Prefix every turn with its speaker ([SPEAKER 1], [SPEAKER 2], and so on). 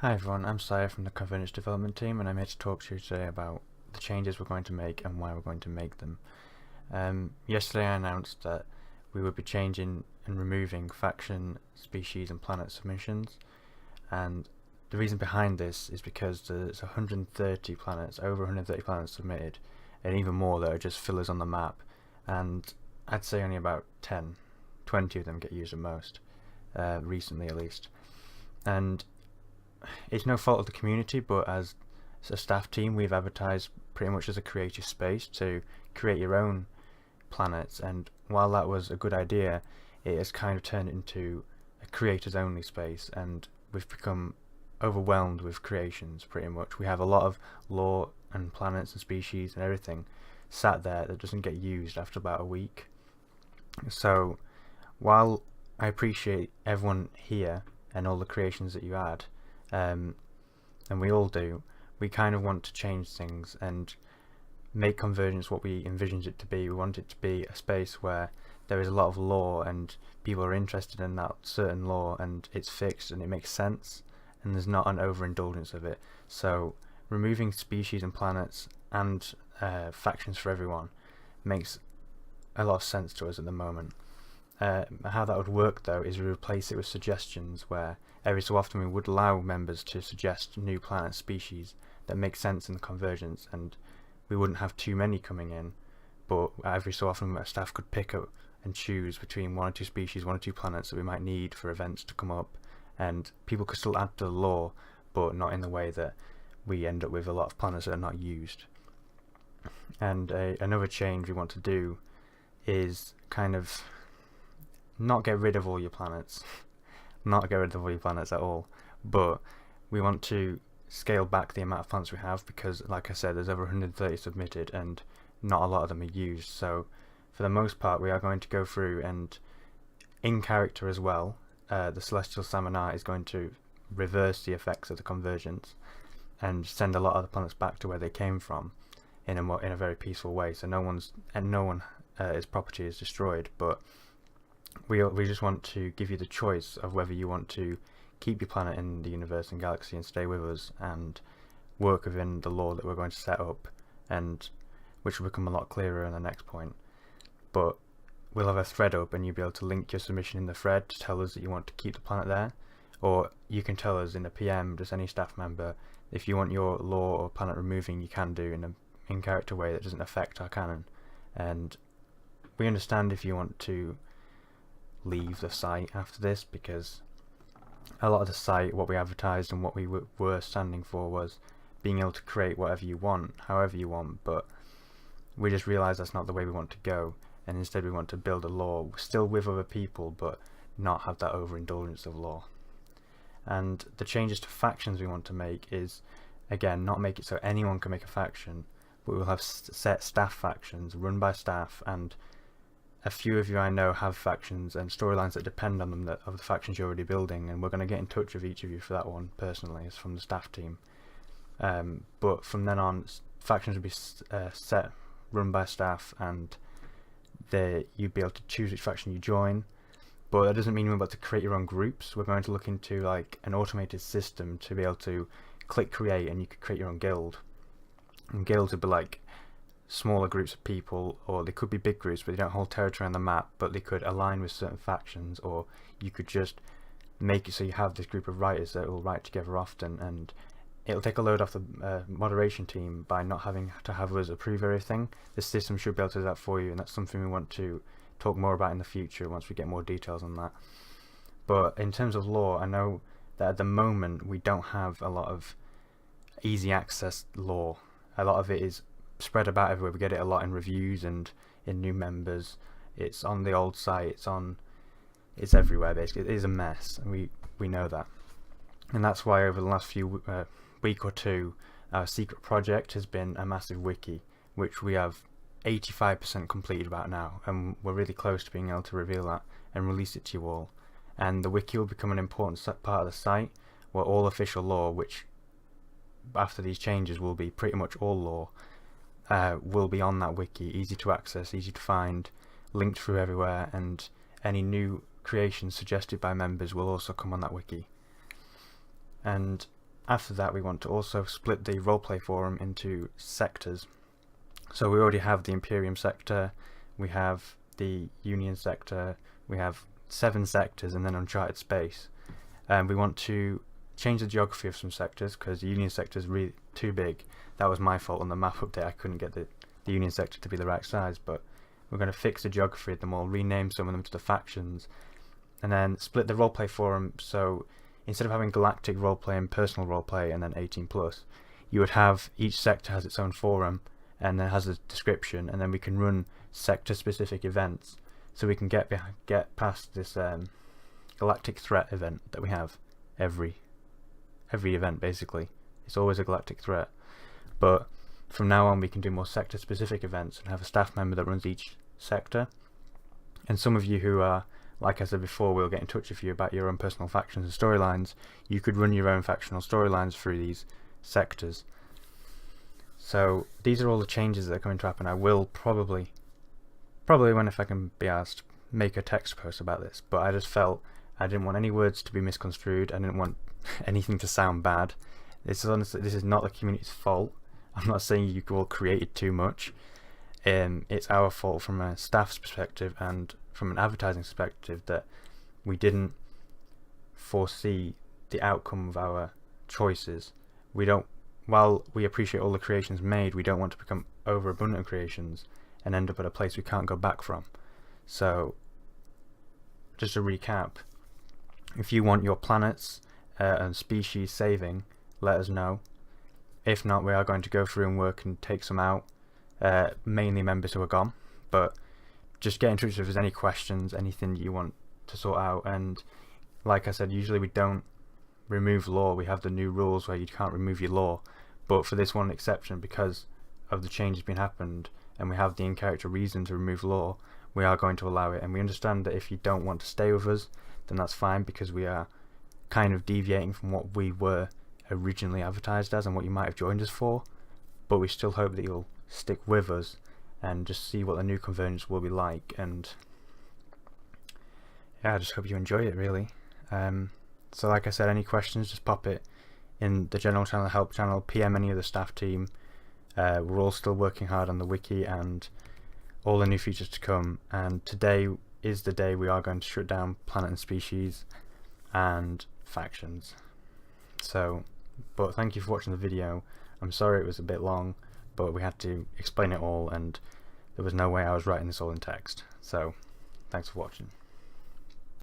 [SPEAKER 1] Hi everyone, I'm Saya from the Convergence development team, and I'm here to talk to you today about the changes we're going to make and why we're going to make them. Yesterday I announced that we would be changing and removing faction, species and planet submissions, and the reason behind this is because there's 130 planets, over 130 planets submitted, and even more that are just fillers on the map, and I'd say only about 10, 20 of them get used at most, recently at least. And it's no fault of the community, but as a staff team we've advertised pretty much as a creative space to create your own planets, and while that was a good idea, it has kind of turned into a creators only space, and we've become overwhelmed with creations pretty much. We have a lot of lore and planets and species and everything sat there that doesn't get used after about a week. So while I appreciate everyone here and all the creations that you add, and we all do, we kind of want to change things and make Convergence what we envisioned it to be. We want it to be a space where there is a lot of lore and people are interested in that certain lore, and it's fixed and it makes sense, and there's not an overindulgence of it. So removing species and planets and factions for everyone makes a lot of sense to us at the moment. How that would work though is we replace it with suggestions, where every so often we would allow members to suggest new planet species that make sense in the Convergence, and we wouldn't have too many coming in, but every so often our staff could pick up and choose between one or two species, one or two planets that we might need for events to come up, and people could still add to the lore, but not in the way that we end up with a lot of planets that are not used. And another change we want to do is kind of not get rid of all your planets, not get rid of all your planets at all, but we want to scale back the amount of planets we have, because like I said, there's over 130 submitted and not a lot of them are used. So for the most part we are going to go through, and in character as well, the Celestial Seminar is going to reverse the effects of the Convergence and send a lot of the planets back to where they came from in a very peaceful way, so no one's property is destroyed. But we just want to give you the choice of whether you want to keep your planet in the universe and galaxy and stay with us and work within the lore that we're going to set up, and which will become a lot clearer in the next point. But we'll have a thread up and you'll be able to link your submission in the thread to tell us that you want to keep the planet there, or you can tell us in a PM, just any staff member, if you want your lore or planet removing, you can do in a in-character way that doesn't affect our canon. And we understand if you want to leave the site after this, because a lot of the site, what we advertised and what we were standing for, was being able to create whatever you want, however you want, but we just realised that's not the way we want to go, and instead we want to build a lore still with other people but not have that overindulgence of lore. And the changes to factions we want to make is, again, not make it so anyone can make a faction, but we'll have set staff factions run by staff, and a few of you I know have factions and storylines that depend on them, that of the factions you're already building, and we're going to get in touch with each of you for that one personally, as from the staff team. But from then on, factions will be set, run by staff, and you'll be able to choose which faction you join. But that doesn't mean you're about to create your own groups. We're going to look into like an automated system to be able to click create and you could create your own guild. And guilds would be like smaller groups of people, or they could be big groups but they don't hold territory on the map, but they could align with certain factions, or you could just make it so you have this group of writers that will write together often, and it'll take a load off the moderation team by not having to have us approve everything. The system should be able to do that for you, and that's something we want to talk more about in the future once we get more details on that. But in terms of lore, I know that at the moment we don't have a lot of easy access lore. A lot of it is spread about everywhere. We get it a lot in reviews and in new members. It's on the old site, it's everywhere basically. It is a mess, and we know that. And that's why over the last few week or two, our secret project has been a massive wiki, which we have 85% completed about now, and we're really close to being able to reveal that and release it to you all. And the wiki will become an important part of the site, where all official lore, which after these changes will be pretty much all lore, will be on that wiki, easy to access, easy to find, linked through everywhere, and any new creations suggested by members will also come on that wiki. And after that we want to also split the roleplay forum into sectors. So we already have the Imperium sector, we have the Union sector, we have 7 sectors and then uncharted space. And we want to change the geography of some sectors because the Union sector is really too big. That was my fault on the map update. I couldn't get the Union sector to be the right size, but we're going to fix the geography of them all, rename some of them to the factions, and then split the roleplay forum. So instead of having galactic roleplay and personal roleplay and then 18+, you would have each sector has its own forum and then has a description, and then we can run sector specific events so we can get past this galactic threat event that we have every event. Basically it's always a galactic threat, but from now on we can do more sector specific events and have a staff member that runs each sector. And some of you who are, like I said before, we'll get in touch with you about your own personal factions and storylines. You could run your own factional storylines through these sectors. So these are all the changes that are going to happen. I will probably when, if I can be asked, make a text post about this, but I just felt I didn't want any words to be misconstrued. I didn't want anything to sound bad. This is not the community's fault. I'm not saying you all created too much. It's our fault from a staff's perspective and from an advertising perspective that we didn't foresee the outcome of our choices. While we appreciate all the creations made, we don't want to become overabundant creations and end up at a place we can't go back from. So just to recap, if you want your planets and species saving, let us know. If not, we are going to go through and work and take some out, mainly members who are gone, but just get in touch if there's any questions, anything you want to sort out. And like I said, usually we don't remove law. We have the new rules where you can't remove your law, but for this one exception, because of the changes being happened and we have the in-character reason to remove law, we are going to allow it. And we understand that if you don't want to stay with us, then that's fine, because we are kind of deviating from what we were originally advertised as and what you might have joined us for, but we still hope that you'll stick with us and just see what the new Convergence will be like. And yeah, I just hope you enjoy it, really. So like I said, any questions, just pop it in the general channel, help channel, PM any of the staff team. We're all still working hard on the wiki and all the new features to come, and today is the day we are going to shut down planet and species and factions. So, but thank you for watching the video. I'm sorry it was a bit long, but we had to explain it all and there was no way I was writing this all in text. So thanks for watching.